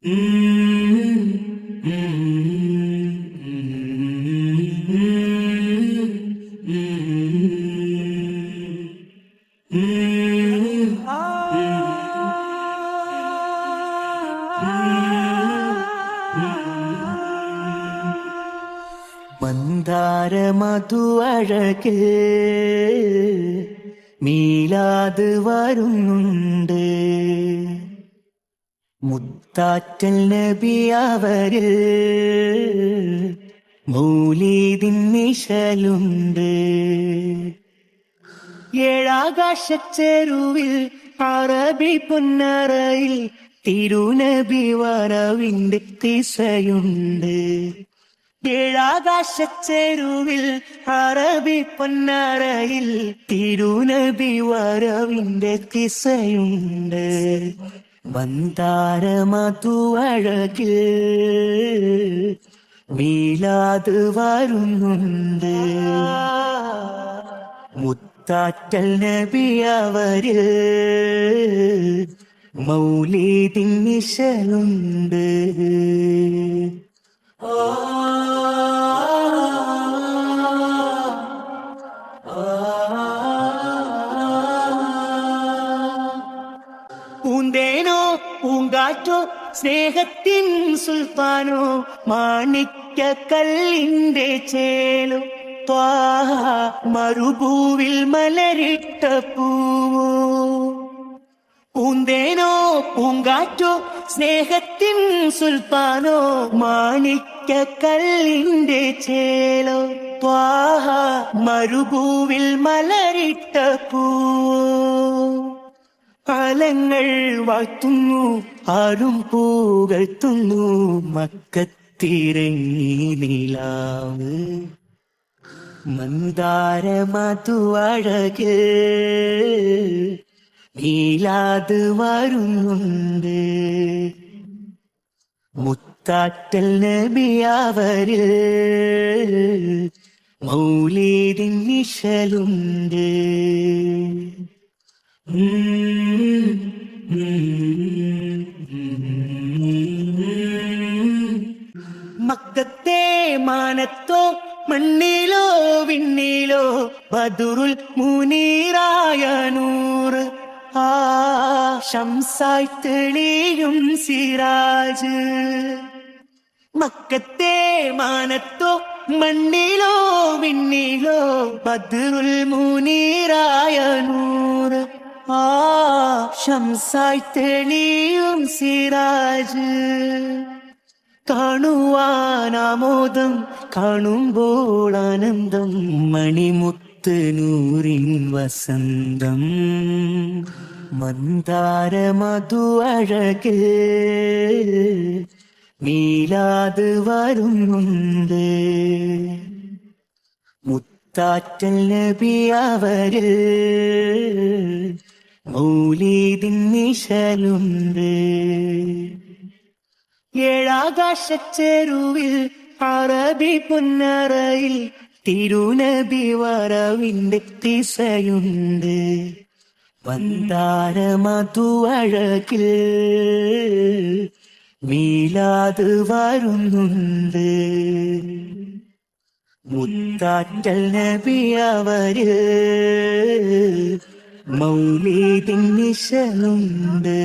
മന്ദാര മധു അഴക് മീലാത് വരുന്നുണ്ട്. മുത്താറ്റൽ നബി അവര് മൗലീദിൻ നിശലുണ്ട്. ഏഴാകാശച്ചെരുവിൽ അറബി പൊന്നറയിൽ തിരുനബി വരവിന്റെ ദിശയുണ്ട്. ഏഴാകാശച്ചെരുവിൽ അറബി പൊന്നറയിൽ തിരുനബി വരവിന്റെ ദിശയുണ്ട്. മന്ദാര മധു അഴക് മീലാത് വരുന്നുണ്ട്. മുത്താറ്റൽ നബി അവര് മൗലീദിൻ നിശലുണ്ട്. പൂന്തേനോ പൂങ്കാറ്റോ സ്നേഹത്തിൻ സുൽത്താനോ മാണിക്യക്കല്ലിന്റെ ചേലോ ത്വാഹ മരുഭൂവിൽ മലരിട്ട പൂവോ. പൂന്തേനോ പൂങ്കാറ്റോ സ്നേഹത്തിൻ സുൽത്താനോ മാണിക്യക്കല്ലിന്റെ ചേലോ ത്വാഹ മരുഭൂവിൽ മലരിട്ട പൂവോ. കാലങ്ങൾ വാഴ്ത്തുന്നു ആരും പുകഴ്ത്തുന്നു മക്കത്തിറങ്ങി നിലാവ്. മന്ദാര മധു അഴക് മീലാത് വരുന്നുണ്ട്. മുത്താറ്റൽ നബി അവര് മൗലീദിൻ നിശലുണ്ട്. മക്കത്തെ മാനത്തോ മണ്ണിലോ വിണ്ണിലോ ബദറുൽ മുനീറായ നൂറ് ആ ശംസായി തെളിയും സിറാജ്. മക്കത്തെ മാനത്തോ മണ്ണിലോ വിണ്ണിലോ ബദറുൽ മുനീറായ നൂറ് ആ ശംസായി തെളിയും സിറാജ്. കാണുവാനാമോദം കാണുമ്പോൾ ആനന്ദം മണിമുത്ത് നൂറിൻ വസന്തം. മന്ദാര മധു അഴക് മീലാത് വരുന്നുണ്ട്. മുത്താറ്റൽ നബി അവര് മൗലീദിൻ നിശലുണ്ട്. ഏഴാകാശച്ചെരുവിൽ അറബി പൊന്നറയിൽ തിരുനബി വരവിന്റെ ദിശയുണ്ട്. മന്ദാര മധു അഴക് മീലാത് വരുന്നുണ്ട്. മുത്താറ്റൽ നബി അവര് മൗലീദിൻ നിശലുണ്ട്.